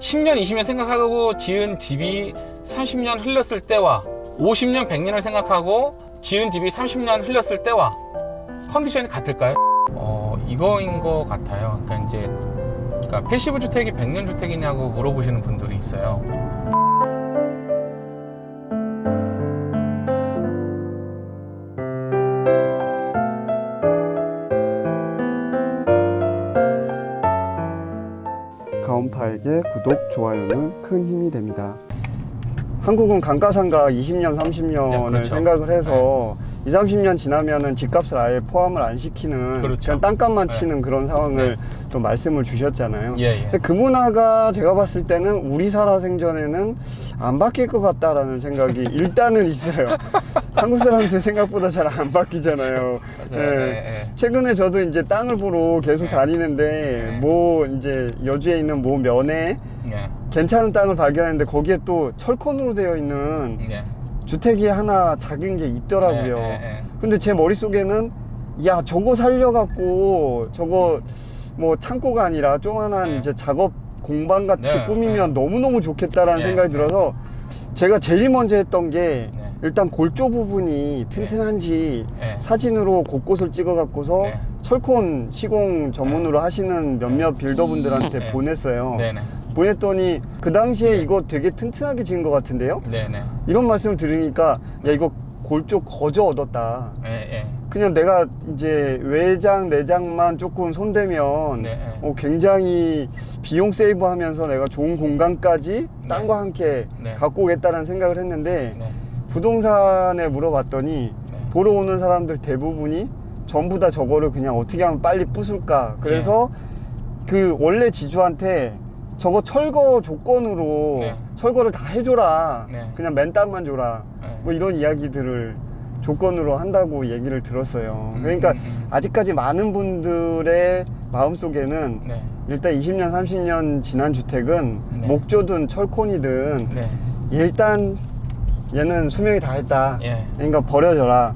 10년, 20년 생각하고 지은 집이 30년 흘렀을 때와 50년, 100년을 생각하고 지은 집이 30년 흘렀을 때와 컨디션이 같을까요? 이거인 것 같아요. 그러니까 패시브 주택이 100년 주택이냐고 물어보시는 분들이 있어요. 가온파에게 구독, 좋아요는 큰 힘이 됩니다. 한국은 감가상가 20년, 30년을 네, 그렇죠. 생각을 해서 2, 30년 지나면은 집값을 아예 포함을 안 시키는 그렇죠. 그냥 땅값만 네. 치는 그런 상황을 네. 또 말씀을 주셨잖아요. 예. 근데 그 문화가 제가 봤을 때는 우리 살아생전에는 안 바뀔 것 같다라는 생각이 일단은 있어요. 한국 사람들 생각보다 잘 안 바뀌잖아요. 맞아요. 네. 최근에 저도 이제 땅을 보러 계속 네. 다니는데 뭐 이제 여주에 있는 모 면에 예. 괜찮은 땅을 발견했는데 거기에 또 철콘으로 되어 있는 예. 주택이 하나 작은 게 있더라고요. 예. 근데 제 머릿속에는 야 저거 살려갖고 저거 뭐 창고가 아니라 조그만한 네. 이제 작업 공방 같이 네. 꾸미면 너무너무 좋겠다라는 네. 생각이 들어서 제가 제일 먼저 했던 게 네. 일단 골조 부분이 튼튼한지 네. 사진으로 곳곳을 찍어갖고서 네. 철콘 시공 전문으로 하시는 몇몇 빌더분들한테 네. 보냈어요. 네네. 보냈더니 그 당시에 이거 되게 튼튼하게 지은 것 같은데요? 네네. 이런 말씀을 들으니까 야 이거 골조 거저 얻었다. 예. 그냥 내가 이제 외장 내장만 조금 손대면 네. 굉장히 비용 세이브하면서 내가 좋은 공간까지 네. 땅과 함께 네. 갖고 오겠다는 생각을 했는데 네. 부동산에 물어봤더니 네. 보러 오는 사람들 대부분이 전부 다 저거를 그냥 어떻게 하면 빨리 부술까. 그래서 그 원래 지주한테 저거 철거 조건으로 네. 철거를 다 해줘라. 네. 그냥 맨 땅만 줘라. 네. 뭐 이런 이야기들을 조건으로 한다고 얘기를 들었어요. 그러니까 아직까지 많은 분들의 마음속에는 네. 일단 20년, 30년 지난 주택은 네. 목조든 철콘이든 네. 일단 얘는 수명이 다 했다. 예. 그러니까 버려져라.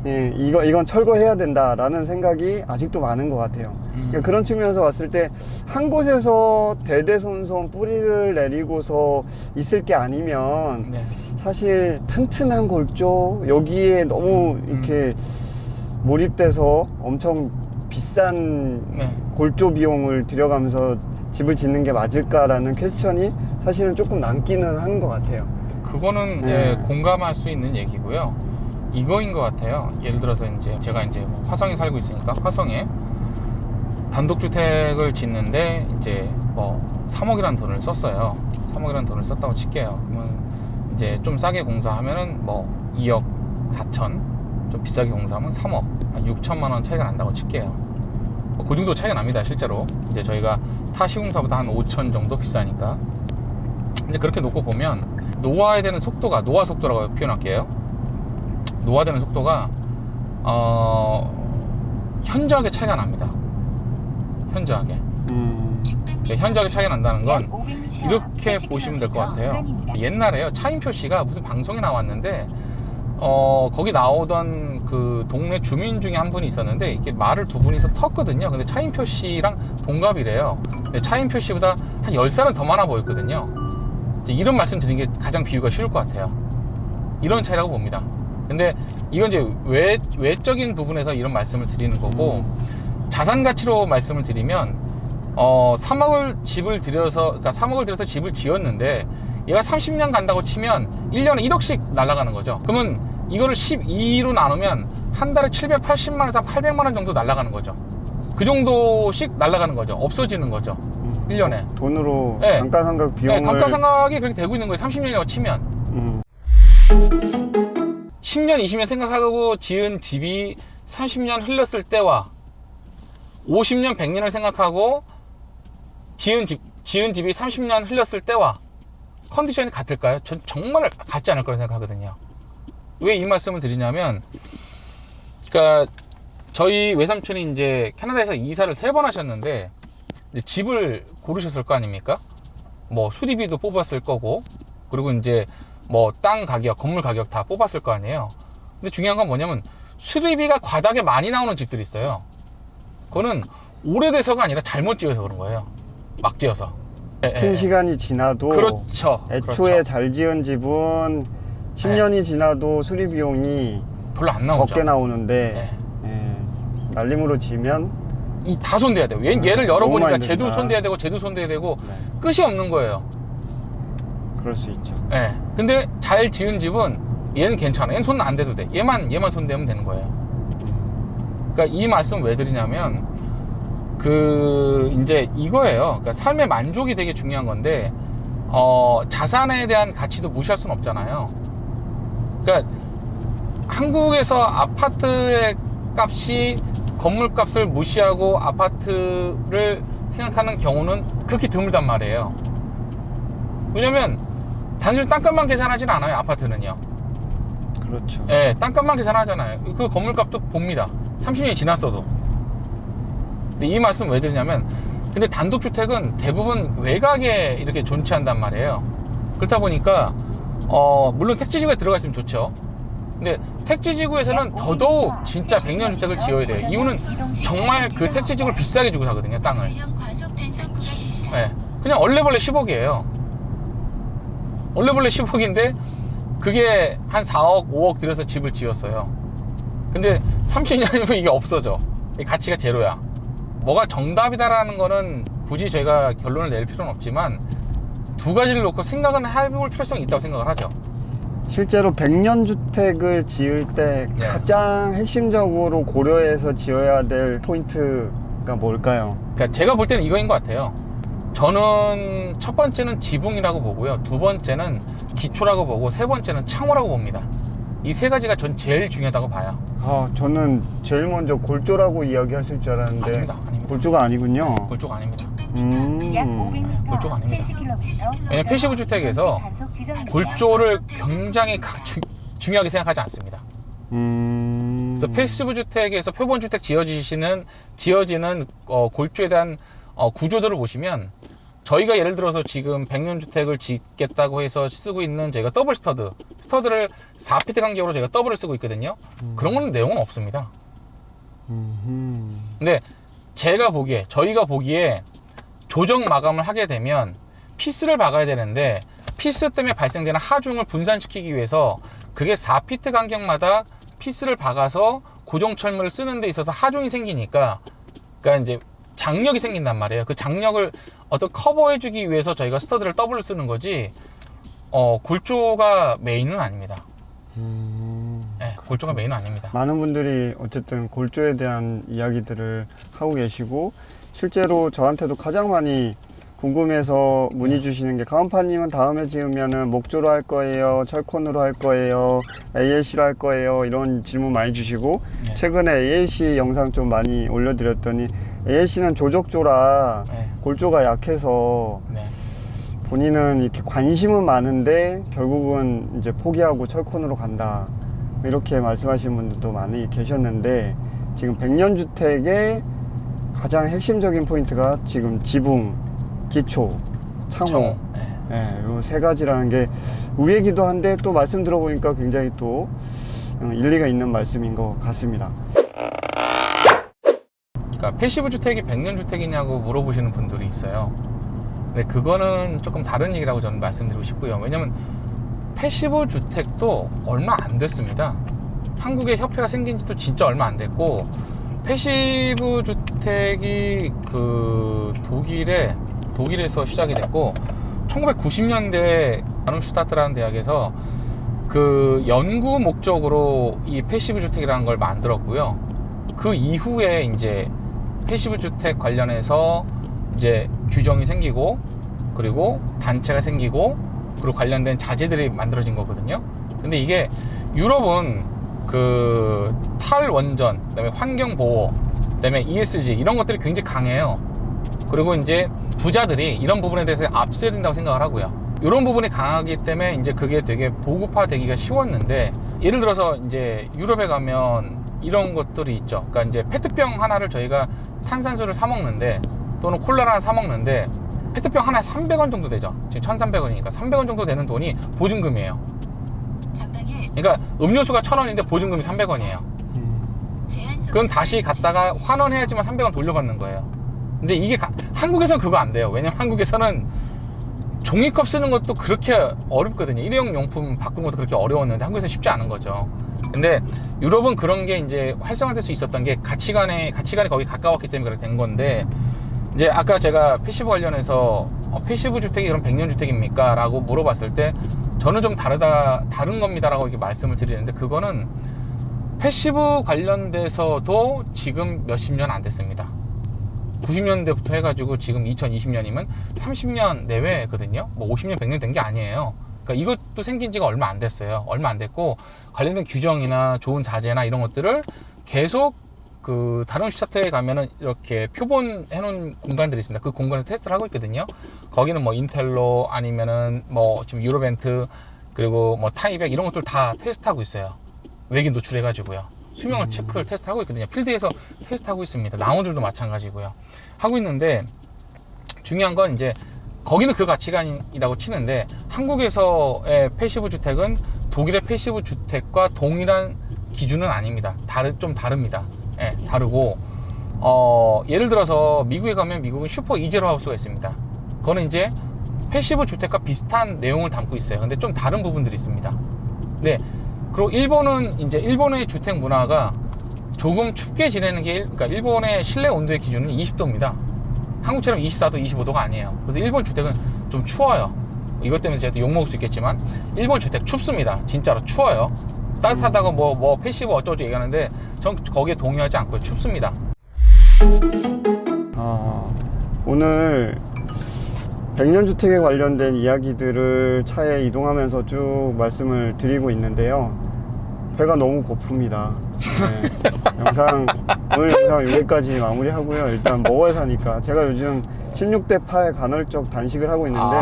예, 이건 철거해야 된다라는 생각이 아직도 많은 것 같아요. 그러니까 그런 측면에서 봤을 때 한 곳에서 대대손손 뿌리를 내리고서 있을 게 아니면 네. 사실 튼튼한 골조 여기에 너무 이렇게 몰입돼서 엄청 비싼 네. 골조 비용을 들여가면서 집을 짓는 게 맞을까라는 퀘스천이 사실은 조금 남기는 하는 것 같아요. 그거는 네. 예, 공감할 수 있는 얘기고요. 이거인 것 같아요. 예를 들어서 이제 제가 이제 뭐 화성에 살고 있으니까 화성에 단독주택을 짓는데 이제 뭐 3억이라는 돈을 썼어요. 3억이라는 돈을 썼다고 칠게요. 그러면 이제 좀 싸게 공사하면은 뭐 2억 4천, 좀 비싸게 공사하면 3억, 한 6천만 원 차이가 난다고 칠게요. 뭐 그 정도 차이가 납니다, 실제로. 이제 저희가 타 시공사보다 한 5천 정도 비싸니까. 이제 그렇게 놓고 보면 노화에 되는 속도가, 노화 속도라고 표현할게요. 노화되는 속도가 현저하게 차이가 납니다. 현저하게. 현저하게 차이가 난다는 건 이렇게 보시면 될 것 같아요. 옛날에요, 차인표 씨가 무슨 방송에 나왔는데 거기 나오던 그 동네 주민 중에 한 분이 있었는데 이렇게 말을 두 분이서 텄거든요. 근데 차인표 씨랑 동갑이래요. 근데 차인표 씨보다 한 10살은 더 많아 보였거든요. 이런 말씀 드리는 게 가장 비유가 쉬울 것 같아요. 이런 차이라고 봅니다. 근데 이건 이제 외적인 부분에서 이런 말씀을 드리는 거고, 자산 가치로 말씀을 드리면 3억을 집을 들여서, 그러니까 3억을 들여서 집을 지었는데 얘가 30년 간다고 치면 1년에 1억씩 날아가는 거죠. 그러면 이거를 12로 나누면 한 달에 780만 원에서 800만 원 정도 날아가는 거죠. 그 정도씩 날아가는 거죠. 없어지는 거죠. 1년에. 돈으로 네. 감가상각 비용을 네, 감가상각이 그렇게 되고 있는 거예요. 30년이라고 치면. 10년, 20년 생각하고 지은 집이 30년 흘렀을 때와 50년, 100년을 생각하고 지은 집이 30년 흘렀을 때와 컨디션이 같을까요? 전 정말 같지 않을 거라고 생각하거든요. 왜 이 말씀을 드리냐면, 그러니까 저희 외삼촌이 이제 캐나다에서 이사를 3번 하셨는데 이제 집을 고르셨을 거 아닙니까? 뭐 수리비도 뽑았을 거고, 그리고 이제 뭐 땅 가격, 건물 가격 다 뽑았을 거 아니에요. 근데 중요한 건 뭐냐면 수리비가 과다하게 많이 나오는 집들이 있어요. 그거는 오래돼서가 아니라 잘못 지어서 그런 거예요. 막 지어서. 같은 시간이 지나도 그렇죠. 애초에 그렇죠. 잘 지은 집은 10년이 지나도 수리 비용이 별로 안 나오죠. 적게 나오는데 날림으로 지면 다 손대야 돼요. 얘를 열어보니까 많이 쟤도 든다. 손대야 되고 쟤도 손대야 되고 네. 끝이 없는 거예요. 그럴 수 있죠. 근데 잘 지은 집은 얘는 괜찮아. 얘는 손 안 대도 돼. 얘만 손대면 되는 거예요. 그러니까 이 말씀 왜 드리냐면 이제 이거예요. 그러니까 삶의 만족이 되게 중요한 건데 자산에 대한 가치도 무시할 수는 없잖아요. 그러니까 한국에서 아파트의 값이 건물 값을 무시하고 아파트를 생각하는 경우는 극히 드물단 말이에요. 왜냐면 단순히 땅값만 계산하진 않아요. 아파트는요. 그렇죠. 땅값만 계산하잖아요. 그 건물값도 봅니다. 30년이 지났어도. 근데 이 말씀 왜 드리냐면, 근데 단독주택은 대부분 외곽에 이렇게 존치한단 말이에요. 그렇다 보니까 물론 택지지구에 들어가 있으면 좋죠. 근데 택지지구에서는 더더욱 진짜 100년 주택을 지어야 돼요. 이유는 정말 그 택지지구를 비싸게 주고 사거든요. 땅을. 그냥 얼레벌레 10억이에요. 얼레벌레 10억인데 그게 한 4억, 5억 들여서 집을 지었어요. 근데 30년이면 이게 없어져. 가치가 제로야. 뭐가 정답이다라는 거는 굳이 저희가 결론을 낼 필요는 없지만 두 가지를 놓고 생각은 해볼 필요성이 있다고 생각을 하죠. 실제로 100년 주택을 지을 때 가장 핵심적으로 고려해서 지어야 될 포인트가 뭘까요? 그러니까 제가 볼 때는 이거인 것 같아요. 저는 첫 번째는 지붕이라고 보고요. 두 번째는 기초라고 보고 세 번째는 창호라고 봅니다. 이 세 가지가 전 제일 중요하다고 봐요. 저는 제일 먼저 골조라고 이야기하실 줄 알았는데 아닙니다. 골조가 아니군요. 골조가 아닙니다. 골조가 아닙니다. 왜냐면 패시브 주택에서 골조를 굉장히 중요하게 생각하지 않습니다. 그래서 패시브 주택에서 표본 주택 지어지는 골조에 대한 구조들을 보시면 저희가 예를 들어서 지금 100년 주택을 짓겠다고 해서 쓰고 있는 저희가 더블 스터드를 4피트 간격으로 저희가 더블을 쓰고 있거든요. 그런 건 내용은 없습니다. 근데 저희가 보기에 조정 마감을 하게 되면 피스를 박아야 되는데 피스 때문에 발생되는 하중을 분산시키기 위해서 그게 4피트 간격마다 피스를 박아서 고정철물을 쓰는 데 있어서 하중이 생기니까 그러니까 이제 장력이 생긴단 말이에요. 그 장력을 커버해주기 위해서 저희가 스터드를 더블을 쓰는 거지 골조가 메인은 아닙니다. 골조가 메인은 아닙니다. 많은 분들이 어쨌든 골조에 대한 이야기들을 하고 계시고 실제로 저한테도 가장 많이 궁금해서 문의 주시는 게 가온파님은 다음에 지으면은 목조로 할 거예요? 철콘으로 할 거예요? ALC로 할 거예요? 이런 질문 많이 주시고 최근에 ALC 영상 좀 많이 올려드렸더니 ALC는 조적조라 골조가 약해서 본인은 이렇게 관심은 많은데 결국은 이제 포기하고 철콘으로 간다 이렇게 말씀하시는 분들도 많이 계셨는데 지금 100년 주택의 가장 핵심적인 포인트가 지금 지붕, 기초, 창호 요 세 가지라는 게 의외기도 한데 또 말씀 들어보니까 굉장히 또 일리가 있는 말씀인 것 같습니다. 그러니까 패시브 주택이 100년 주택이냐고 물어보시는 분들이 있어요. 근데 그거는 조금 다른 얘기라고 저는 말씀드리고 싶고요. 왜냐면 패시브 주택도 얼마 안 됐습니다. 한국에 협회가 생긴 지도 진짜 얼마 안 됐고 패시브 주택이 독일에서 시작이 됐고 1990년대에 다름슈타트라는 대학에서 그 연구 목적으로 이 패시브 주택이라는 걸 만들었고요. 그 이후에 이제 패시브 주택 관련해서 이제 규정이 생기고 그리고 단체가 생기고 그리고 관련된 자재들이 만들어진 거거든요. 근데 이게 유럽은 그 탈원전, 그다음에 환경보호, 그다음에 ESG 이런 것들이 굉장히 강해요. 그리고 이제 부자들이 이런 부분에 대해서 앞서야 된다고 생각을 하고요. 이런 부분이 강하기 때문에 이제 그게 되게 보급화되기가 쉬웠는데 예를 들어서 이제 유럽에 가면 이런 것들이 있죠. 그러니까 이제 페트병 하나를 저희가 탄산수를 사 먹는데 또는 콜라를 하나 사 먹는데 페트병 하나에 300원 정도 되죠. 지금 1,300원이니까 300원 정도 되는 돈이 보증금이에요. 그러니까 음료수가 1,000원인데 보증금이 300원이에요. 그건 다시 갔다가 환원해야지만 300원 돌려받는 거예요. 근데 이게 한국에서는 그거 안 돼요. 왜냐면 한국에서는 종이컵 쓰는 것도 그렇게 어렵거든요. 일회용 용품 바꾸는 것도 그렇게 어려웠는데 한국에서 쉽지 않은 거죠. 근데 유럽은 그런 게 이제 활성화될 수 있었던 게 가치관이 거기 가까웠기 때문에 그렇게 된 건데, 이제 아까 제가 패시브 관련해서 패시브 주택이 그럼 100년 주택입니까? 라고 물어봤을 때 저는 좀 다른 겁니다 라고 이렇게 말씀을 드리는데, 그거는 패시브 관련돼서도 지금 몇십 년 안 됐습니다. 90년대부터 해가지고 지금 2020년이면 30년 내외거든요. 뭐 50년, 100년 된 게 아니에요. 그러니까 이것도 생긴 지가 얼마 안 됐어요. 얼마 안 됐고, 관련된 규정이나 좋은 자재나 이런 것들을 계속 그 다른 주택에 가면은 이렇게 표본해 놓은 공간들이 있습니다. 그 공간에서 테스트를 하고 있거든요. 거기는 뭐 인텔로 아니면은 뭐 지금 유로벤트 그리고 뭐 타이백 이런 것들 다 테스트하고 있어요. 외기 노출해가지고요. 수명을 체크를 테스트하고 있거든요. 필드에서 테스트하고 있습니다. 나무들도 마찬가지고요. 하고 있는데, 중요한 건 이제 거기는 그 가치관이라고 치는데, 한국에서의 패시브 주택은 독일의 패시브 주택과 동일한 기준은 아닙니다. 좀 다릅니다. 예, 다르고, 예를 들어서 미국에 가면 미국은 슈퍼 이제로 하우스가 있습니다. 그거는 이제 패시브 주택과 비슷한 내용을 담고 있어요. 근데 좀 다른 부분들이 있습니다. 네. 그리고 일본은 이제 일본의 주택 문화가 조금 춥게 지내는 게, 그러니까 일본의 실내 온도의 기준은 20도입니다. 한국처럼 24도, 25도가 아니에요. 그래서 일본 주택은 좀 추워요. 이것 때문에 제가 욕먹을 수 있겠지만, 일본 주택 춥습니다. 진짜로 추워요. 따뜻하다고 뭐 패시브 어쩌고 얘기하는데, 전 거기에 동의하지 않고요. 춥습니다. 오늘 100년 주택에 관련된 이야기들을 차에 이동하면서 쭉 말씀을 드리고 있는데요. 배가 너무 고픕니다. 네. 오늘 영상 여기까지 마무리하고요. 일단 먹어야 사니까. 제가 요즘 16대 8 간헐적 단식을 하고 있는데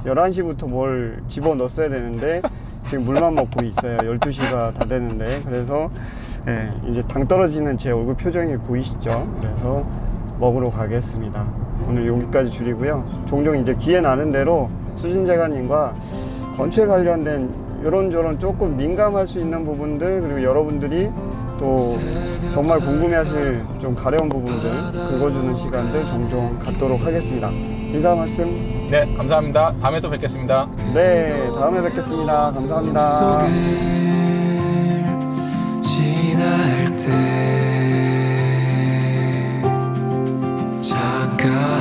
11시부터 뭘 집어 넣었어야 되는데 지금 물만 먹고 있어요. 12시가 다 되는데. 그래서 네, 이제 당 떨어지는 제 얼굴 표정이 보이시죠? 그래서 먹으러 가겠습니다. 오늘 여기까지 줄이고요. 종종 이제 기회 나는 대로 수진재가님과 건축에 관련된 이런저런 조금 민감할 수 있는 부분들, 그리고 여러분들이 또 정말 궁금해하실 좀 가려운 부분들 긁어주는 시간들 종종 갖도록 하겠습니다. 인사 말씀. 네, 감사합니다. 다음에 또 뵙겠습니다. 네, 다음에 뵙겠습니다. 감사합니다. 지날 때 잠깐